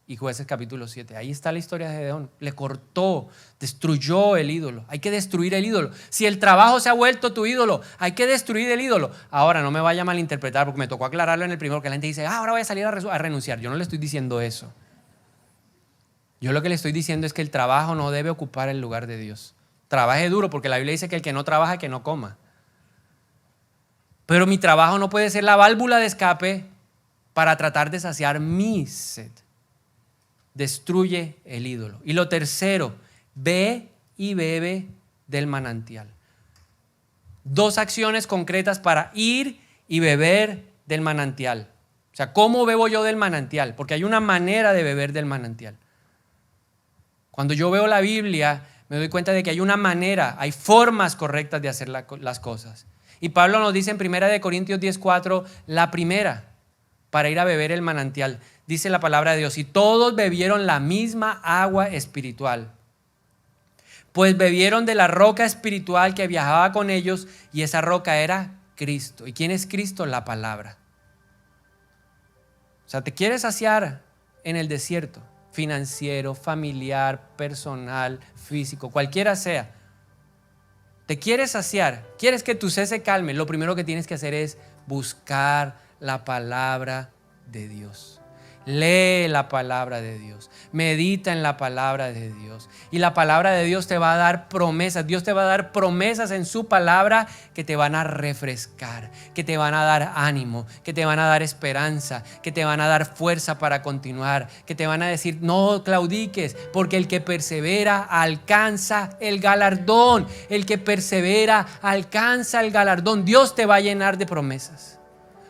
y Jueces capítulo 7. Ahí está la historia de Gedeón. Le cortó, destruyó el ídolo. Hay que destruir el ídolo. Si el trabajo se ha vuelto tu ídolo, hay que destruir el ídolo. Ahora, no me vaya a malinterpretar porque me tocó aclararlo en el primero, que la gente dice, ahora voy a salir a renunciar. Yo no le estoy diciendo eso. Yo lo que le estoy diciendo es que el trabajo no debe ocupar el lugar de Dios. Trabaje duro, porque la Biblia dice que el que no trabaja, que no coma. Pero mi trabajo no puede ser la válvula de escape para tratar de saciar mi sed. Destruye el ídolo. Y lo tercero, ve y bebe del manantial. 2 acciones concretas para ir y beber del manantial. O sea, ¿cómo bebo yo del manantial? Porque hay una manera de beber del manantial. Cuando yo veo la Biblia, me doy cuenta de que hay una manera, hay formas correctas de hacer las cosas. Y Pablo nos dice en 1 Corintios 10:4, la primera para ir a beber el manantial. Dice la palabra de Dios, y todos bebieron la misma agua espiritual. Pues bebieron de la roca espiritual que viajaba con ellos, y esa roca era Cristo. ¿Y quién es Cristo? La palabra. O sea, ¿te quieres saciar en el desierto? Financiero, familiar, personal, físico, cualquiera sea. ¿Te quieres saciar? ¿Quieres que tu sed se calme? Lo primero que tienes que hacer es buscar la palabra de Dios. Lee la palabra de Dios. Medita en la palabra de Dios. Y la palabra de Dios te va a dar promesas. Dios te va a dar promesas en su palabra que te van a refrescar, que te van a dar ánimo, que te van a dar esperanza, que te van a dar fuerza para continuar, que te van a decir, no claudiques, porque el que persevera alcanza el galardón. El que persevera alcanza el galardón. Dios te va a llenar de promesas.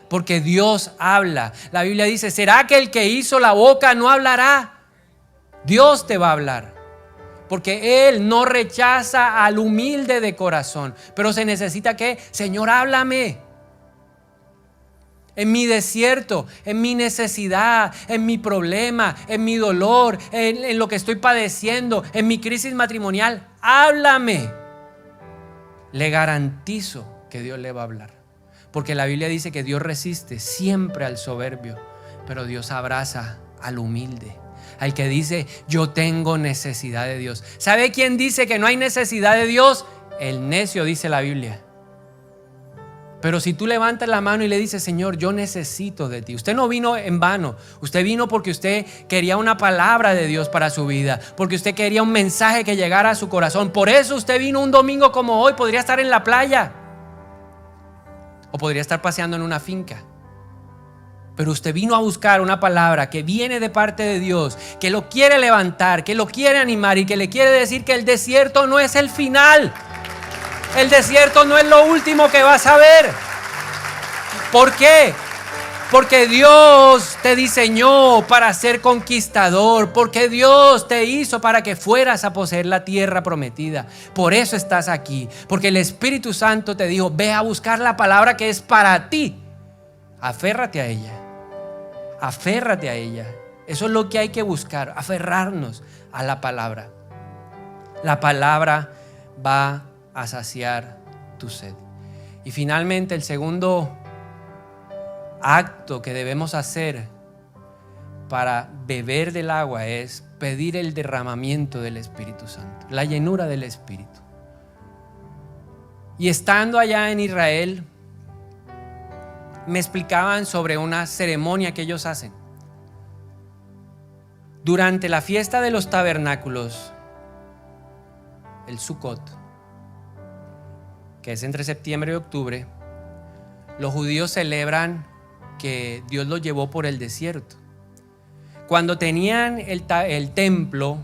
Porque Dios habla. La Biblia dice, ¿será que el que hizo la boca no hablará? Dios te va a hablar. Porque Él no rechaza al humilde de corazón. Pero se necesita que, Señor, háblame. En mi desierto, en mi necesidad, en mi problema, en mi dolor, en lo que estoy padeciendo, en mi crisis matrimonial, háblame. Le garantizo que Dios le va a hablar. Porque la Biblia dice que Dios resiste siempre al soberbio, pero Dios abraza al humilde, al que dice, yo tengo necesidad de Dios. ¿Sabe quién dice que no hay necesidad de Dios? El necio, dice la Biblia. Pero si tú levantas la mano y le dices, Señor, yo necesito de ti. Usted no vino en vano. Usted vino porque usted quería una palabra de Dios para su vida, porque usted quería un mensaje que llegara a su corazón. Por eso usted vino un domingo como hoy. Podría estar en la playa o podría estar paseando en una finca. Pero usted vino a buscar una palabra que viene de parte de Dios, que lo quiere levantar, que lo quiere animar y que le quiere decir que el desierto no es el final. El desierto no es lo último que vas a ver. ¿Por qué? Porque Dios te diseñó para ser conquistador. Porque Dios te hizo para que fueras a poseer la tierra prometida. Por eso estás aquí. Porque el Espíritu Santo te dijo: ve a buscar la palabra que es para ti. Aférrate a ella. Aférrate a ella. Eso es lo que hay que buscar. Aferrarnos a la palabra. La palabra va a saciar tu sed. Y finalmente, el segundo acto que debemos hacer para beber del agua es pedir el derramamiento del Espíritu Santo, la llenura del Espíritu. Y estando allá en Israel, me explicaban sobre una ceremonia que ellos hacen. Durante la fiesta de los tabernáculos, el Sukkot, que es entre septiembre y octubre, los judíos celebran que Dios los llevó por el desierto. Cuando tenían el templo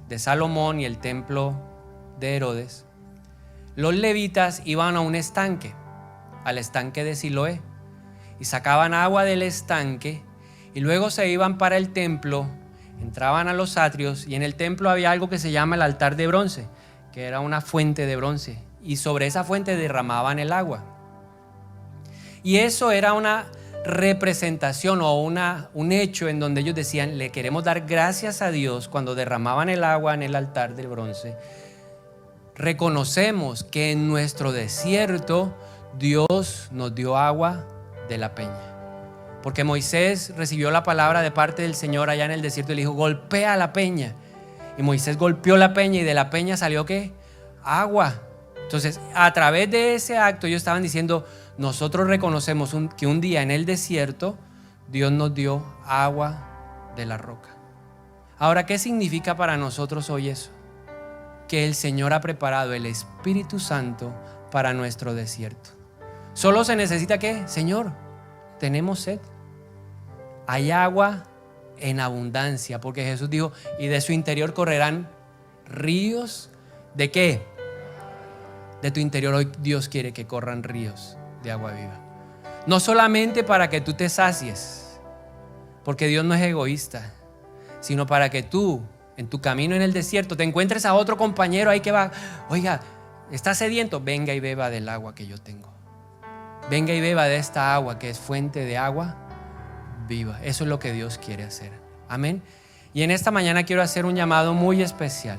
de Salomón y el templo de Herodes, los levitas iban a un estanque, al estanque de Siloé, y sacaban agua del estanque y luego se iban para el templo, entraban a los atrios, y en el templo había algo que se llama el altar de bronce, que era una fuente de bronce, y sobre esa fuente derramaban el agua. Y eso era una representación o un hecho en donde ellos decían: le queremos dar gracias a Dios. Cuando derramaban el agua en el altar del bronce, reconocemos que en nuestro desierto Dios nos dio agua de la peña. Porque Moisés recibió la palabra de parte del Señor allá en el desierto y le dijo: golpea la peña. Y Moisés golpeó la peña y de la peña salió ¿qué? Agua. Entonces, a través de ese acto ellos estaban diciendo: nosotros reconocemos que un día en el desierto Dios nos dio agua de la roca. Ahora, ¿qué significa para nosotros hoy eso? Que el Señor ha preparado el Espíritu Santo para nuestro desierto. Solo se necesita ¿qué? Señor, tenemos sed. Hay agua en abundancia, porque Jesús dijo: y de su interior correrán ríos. ¿De qué? De tu interior hoy Dios quiere que corran ríos de agua viva. No solamente para que tú te sacies, porque Dios no es egoísta, sino para que tú, en tu camino en el desierto, te encuentres a otro compañero ahí que va: oiga, ¿está sediento? Venga y beba del agua que yo tengo. Venga y beba de esta agua que es fuente de agua viva. Eso es lo que Dios quiere hacer. Amén. Y en esta mañana quiero hacer un llamado muy especial.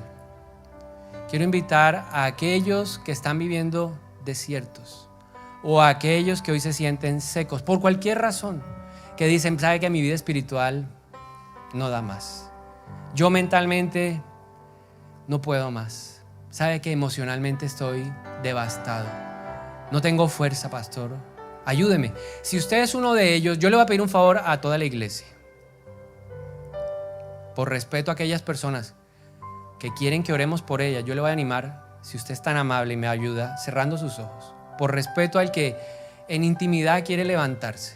Quiero invitar a aquellos que están viviendo desiertos, o a aquellos que hoy se sienten secos por cualquier razón, que dicen: sabe que mi vida espiritual no da más, yo mentalmente no puedo más, sabe que emocionalmente estoy devastado, no tengo fuerza, pastor, ayúdeme. Si usted es uno de ellos, yo le voy a pedir un favor a toda la iglesia, por respeto a aquellas personas que quieren que oremos por ellas. Yo le voy a animar, si usted es tan amable y me ayuda, cerrando sus ojos, por respeto al que en intimidad quiere levantarse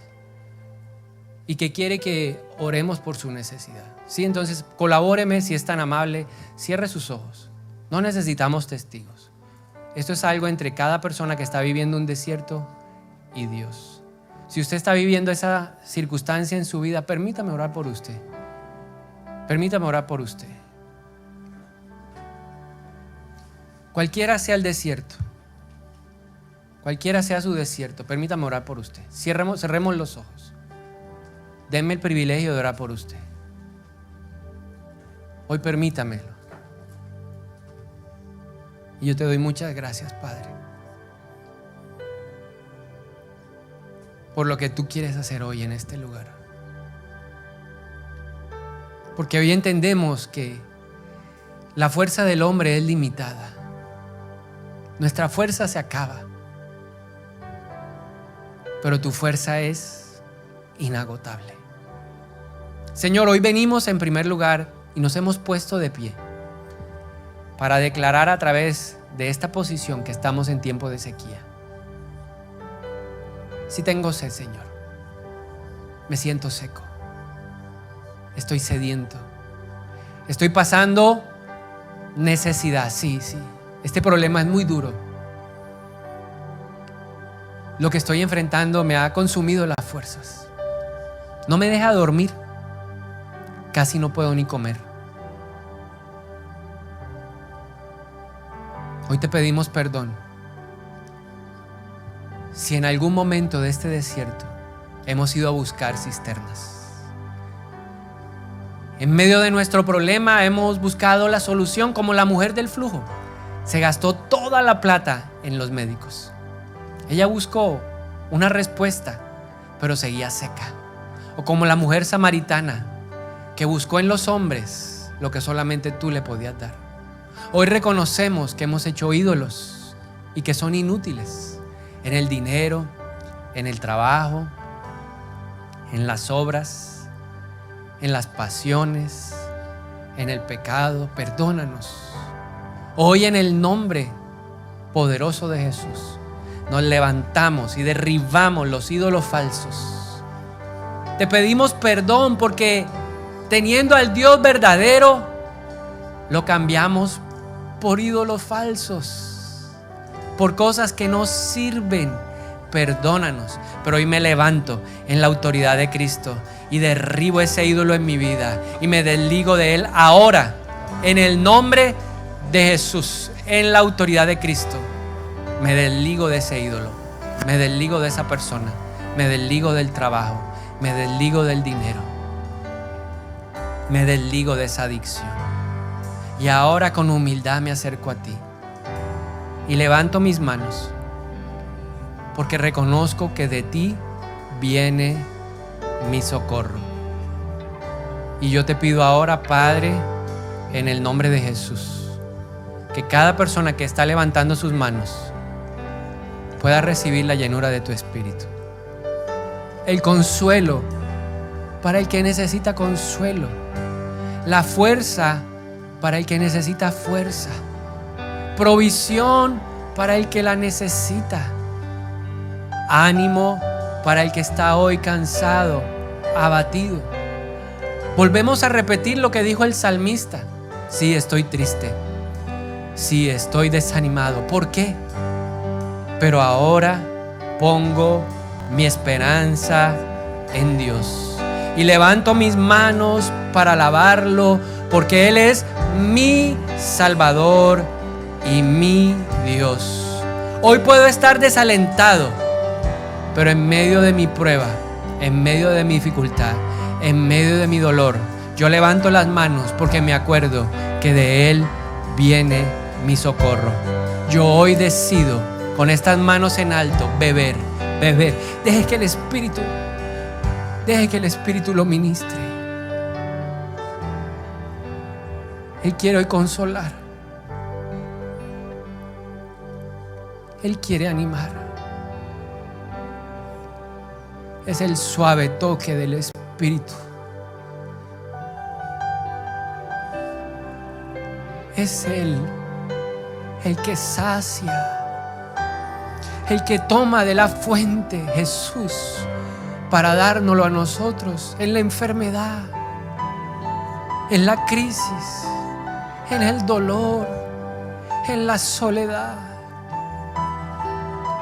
y que quiere que oremos por su necesidad. Sí, entonces colabóreme, si es tan amable, cierre sus ojos. No necesitamos testigos. Esto es algo entre cada persona que está viviendo un desierto y Dios. Si usted está viviendo esa circunstancia en su vida, permítame orar por usted. Permítame orar por usted. Cualquiera sea el desierto, cualquiera sea su desierto, permítame orar por usted. Cerremos los ojos. Denme el privilegio de orar por usted. Hoy permítamelo. Y yo te doy muchas gracias, Padre, por lo que tú quieres hacer hoy en este lugar. Porque hoy entendemos que la fuerza del hombre es limitada. Nuestra fuerza se acaba, pero tu fuerza es inagotable. Señor, hoy venimos en primer lugar y nos hemos puesto de pie para declarar a través de esta posición que estamos en tiempo de sequía. Si tengo sed, Señor, me siento seco, estoy sediento, estoy pasando necesidad, sí. Este problema es muy duro. Lo que estoy enfrentando me ha consumido las fuerzas. No me deja dormir. Casi no puedo ni comer. Hoy te pedimos perdón si en algún momento de este desierto hemos ido a buscar cisternas. En medio de nuestro problema hemos buscado la solución, como la mujer del flujo. Se gastó toda la plata en los médicos. Ella buscó una respuesta, pero seguía seca. O como la mujer samaritana, que buscó en los hombres lo que solamente tú le podías dar. Hoy reconocemos que hemos hecho ídolos y que son inútiles en el dinero, en el trabajo, en las obras, en las pasiones, en el pecado. Perdónanos. Hoy, en el nombre poderoso de Jesús, nos levantamos y derribamos los ídolos falsos. Te pedimos perdón porque teniendo al Dios verdadero, lo cambiamos por ídolos falsos, por cosas que no sirven. Perdónanos. Pero hoy me levanto en la autoridad de Cristo y derribo ese ídolo en mi vida y me desligo de él ahora, en el nombre de Jesús, en la autoridad de Cristo. Me desligo de ese ídolo, me desligo de esa persona, me desligo del trabajo, me desligo del dinero, me desligo de esa adicción. Y ahora con humildad me acerco a ti y levanto mis manos, porque reconozco que de ti viene mi socorro. Y yo te pido ahora, Padre, en el nombre de Jesús, que cada persona que está levantando sus manos pueda recibir la llenura de tu Espíritu. El consuelo para el que necesita consuelo. La fuerza para el que necesita fuerza. Provisión para el que la necesita. Ánimo para el que está hoy cansado, abatido. Volvemos a repetir lo que dijo el salmista. Sí, estoy triste. Sí, estoy desanimado. ¿Por qué? Pero ahora pongo mi esperanza en Dios y levanto mis manos para alabarlo, porque Él es mi Salvador y mi Dios. Hoy puedo estar desalentado, pero en medio de mi prueba, en medio de mi dificultad, en medio de mi dolor, yo levanto las manos porque me acuerdo que de Él viene mi socorro. Yo hoy decido, con estas manos en alto, beber. Deje que el Espíritu lo ministre. Él quiere hoy consolar. Él quiere animar. Es el suave toque del Espíritu. Es Él el que sacia, el que toma de la fuente, Jesús, para dárnoslo a nosotros en la enfermedad, en la crisis, en el dolor, en la soledad.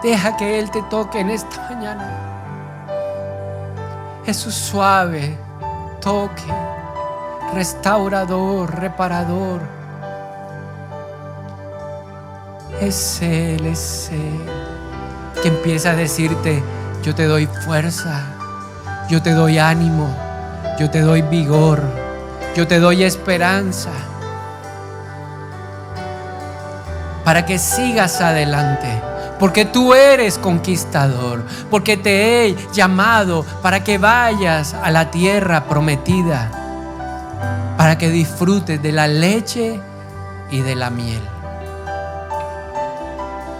Deja que Él te toque en esta mañana. Es su suave toque, restaurador, reparador. Es Él que empieza a decirte: yo te doy fuerza, yo te doy ánimo, yo te doy vigor, yo te doy esperanza, para que sigas adelante, porque tú eres conquistador, porque te he llamado para que vayas a la tierra prometida, para que disfrutes de la leche y de la miel.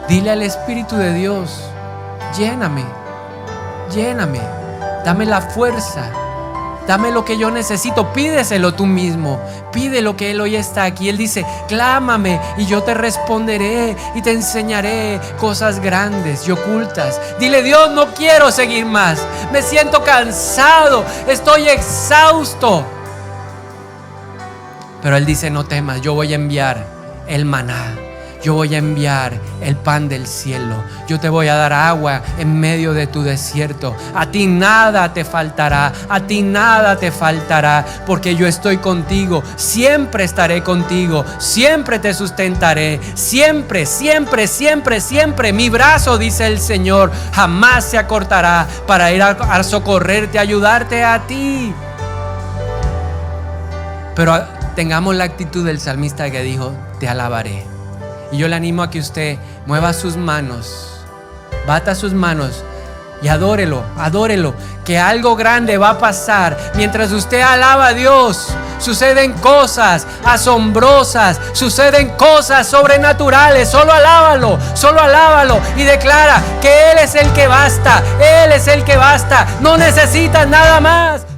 Dile al Espíritu de Dios: lléname, dame la fuerza, dame lo que yo necesito. Pídeselo tú mismo, pide lo que Él hoy está aquí. Él dice: clámame y yo te responderé y te enseñaré cosas grandes y ocultas. Dile: Dios, no quiero seguir más, me siento cansado, estoy exhausto. Pero Él dice: no temas, yo voy a enviar el maná. yo voy a enviar el pan del cielo. Yo te voy a dar agua en medio de tu desierto. A ti nada te faltará, a ti nada te faltará, porque yo estoy contigo. Siempre estaré contigo, siempre te sustentaré. Siempre, siempre, siempre, siempre. Mi brazo, dice el Señor, jamás se acortará para ir a socorrerte, a ayudarte a ti. Pero tengamos la actitud del salmista que dijo: te alabaré. Y yo le animo a que usted mueva sus manos, bata sus manos y adórelo, adórelo, que algo grande va a pasar. Mientras usted alaba a Dios, suceden cosas asombrosas, suceden cosas sobrenaturales. Solo alábalo y declara que Él es el que basta, Él es el que basta. No necesitas nada más.